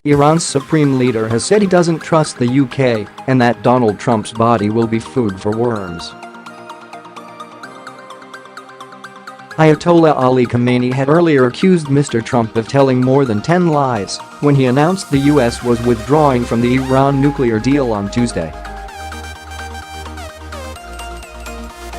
Iran's supreme leader has said he doesn't trust the UK and that Donald Trump's body will be food for worms. Ayatollah Ali Khamenei had earlier accused Mr. Trump of telling more than 10 lies when he announced the US was withdrawing from the Iran nuclear deal on Tuesday.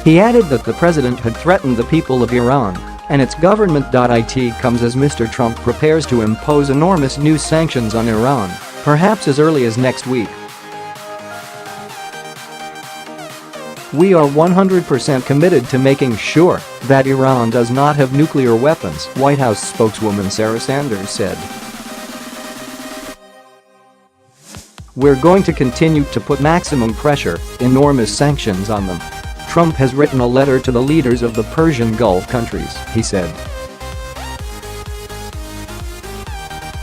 He added that the president had threatened the people of Iran and its government. It comes as Mr. Trump prepares to impose enormous new sanctions on Iran, perhaps as early as next week. "We are 100% committed to making sure that Iran does not have nuclear weapons," White House spokeswoman Sarah Sanders said. "We're going to continue to put maximum pressure, enormous sanctions on them." Trump has written a letter to the leaders of the Persian Gulf countries, he said.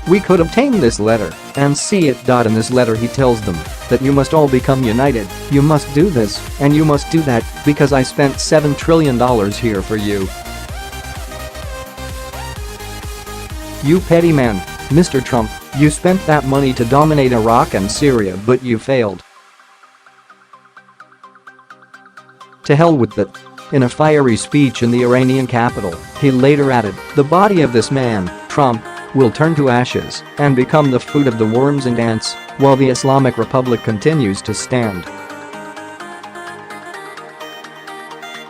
"We could obtain this letter and see it. In this letter he tells them that you must all become united, you must do this and you must do that because I spent $7 trillion here for you. You petty man, Mr. Trump, you spent that money to dominate Iraq and Syria but you failed. To hell with that." In a fiery speech in the Iranian capital, he later added, "The body of this man, Trump, will turn to ashes and become the food of the worms and ants while the Islamic Republic continues to stand."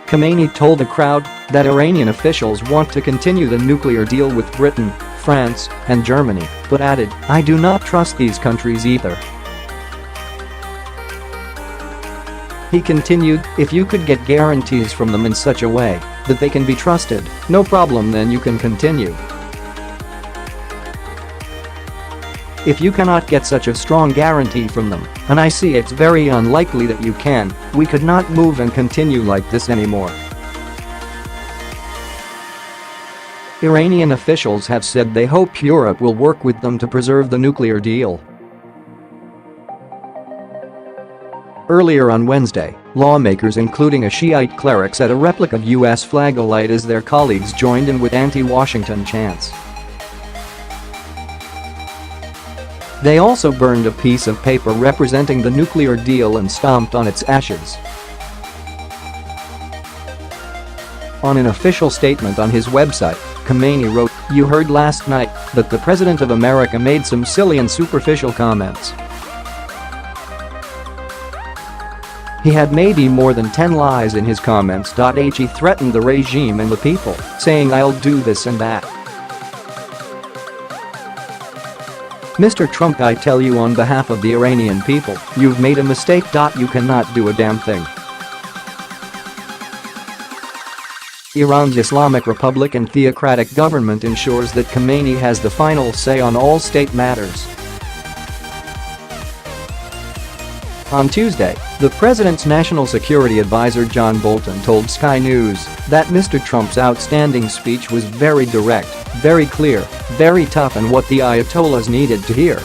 Khamenei told the crowd that Iranian officials want to continue the nuclear deal with Britain, France, and Germany, but added, "I do not trust these countries either." He continued, "If you could get guarantees from them in such a way that they can be trusted, no problem, then you can continue. If you cannot get such a strong guarantee from them, and I see it's very unlikely that you can, we could not move and continue like this anymore." Iranian officials have said they hope Europe will work with them to preserve the nuclear deal. Earlier on Wednesday, lawmakers including a Shiite clerics at a replica U.S. flag alight as their colleagues joined in with anti-Washington chants. They also burned a piece of paper representing the nuclear deal and stomped on its ashes. On an official statement on his website, Khamenei wrote, "You heard last night that the President of America made some silly and superficial comments. He had maybe more than 10 lies in his comments. He threatened the regime and the people, saying I'll do this and that. Mr. Trump, I tell you on behalf of the Iranian people, you've made a mistake. You cannot do a damn thing. Iran's Islamic Republic and theocratic government ensures that Khamenei has the final say on all state matters." On Tuesday, the president's national security advisor John Bolton told Sky News that Mr. Trump's outstanding speech was very direct, very clear, very tough and what the Ayatollahs needed to hear.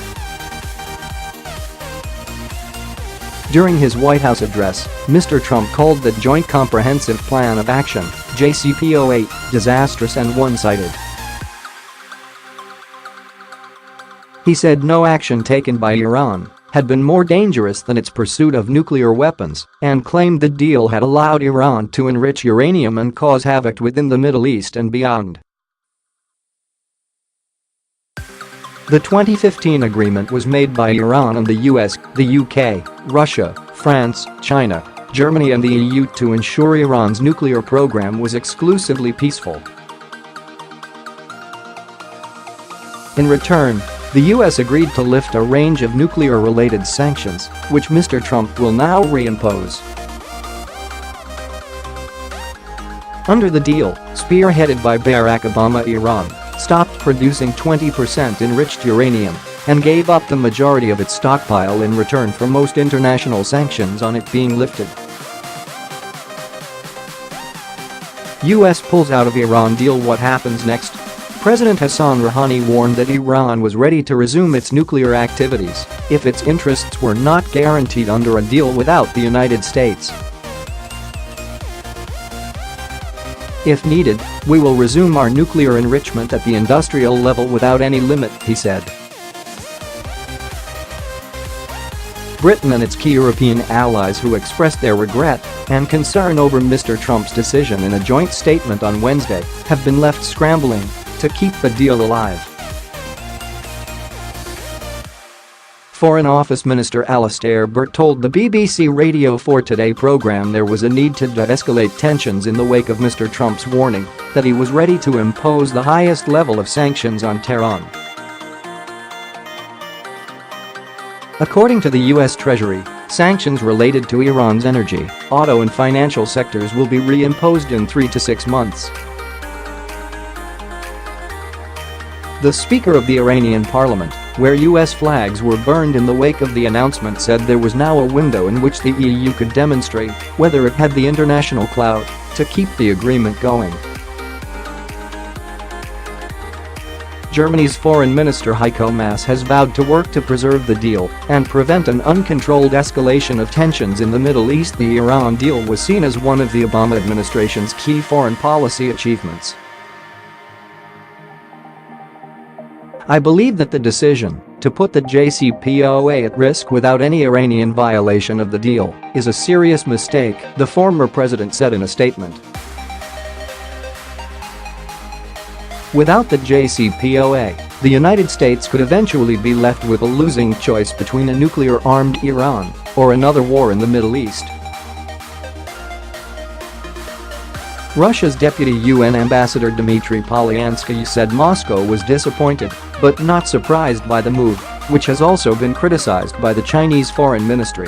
During his White House address, Mr. Trump called the Joint Comprehensive Plan of Action, JCPOA, disastrous and one-sided. He said no action taken by Iran had been more dangerous than its pursuit of nuclear weapons and claimed the deal had allowed Iran to enrich uranium and cause havoc within the Middle East and beyond. The 2015 agreement was made by Iran and the US, the UK, Russia, France, China, Germany and the EU to ensure Iran's nuclear program was exclusively peaceful. In return, the US agreed to lift a range of nuclear-related sanctions, which Mr. Trump will now reimpose. Under the deal, spearheaded by Barack Obama, Iran stopped producing 20% enriched uranium and gave up the majority of its stockpile in return for most international sanctions on it being lifted. US pulls out of Iran deal. What happens next? President Hassan Rouhani warned that Iran was ready to resume its nuclear activities if its interests were not guaranteed under a deal without the United States. If needed, we will resume our nuclear enrichment at the industrial level without any limit, he said. Britain and its key European allies, who expressed their regret and concern over Mr. Trump's decision in a joint statement on Wednesday, have been left scrambling to keep the deal alive. Foreign Office Minister Alastair Burt told the BBC Radio 4 Today programme there was a need to de-escalate tensions in the wake of Mr. Trump's warning that he was ready to impose the highest level of sanctions on Tehran. According to the U.S. Treasury, sanctions related to Iran's energy, auto and financial sectors will be reimposed in 3 to 6 months. The Speaker of the Iranian Parliament, where U.S. flags were burned in the wake of the announcement, said there was now a window in which the EU could demonstrate whether it had the international clout to keep the agreement going. Germany's Foreign Minister Heiko Maas has vowed to work to preserve the deal and prevent an uncontrolled escalation of tensions in the Middle East. The Iran deal was seen as one of the Obama administration's key foreign policy achievements. "I believe that the decision to put the JCPOA at risk without any Iranian violation of the deal is a serious mistake," the former president said in a statement. Without the JCPOA, the United States could eventually be left with a losing choice between a nuclear-armed Iran or another war in the Middle East. Russia's deputy UN ambassador Dmitry Polyansky said Moscow was disappointed but not surprised by the move, which has also been criticized by the Chinese Foreign Ministry.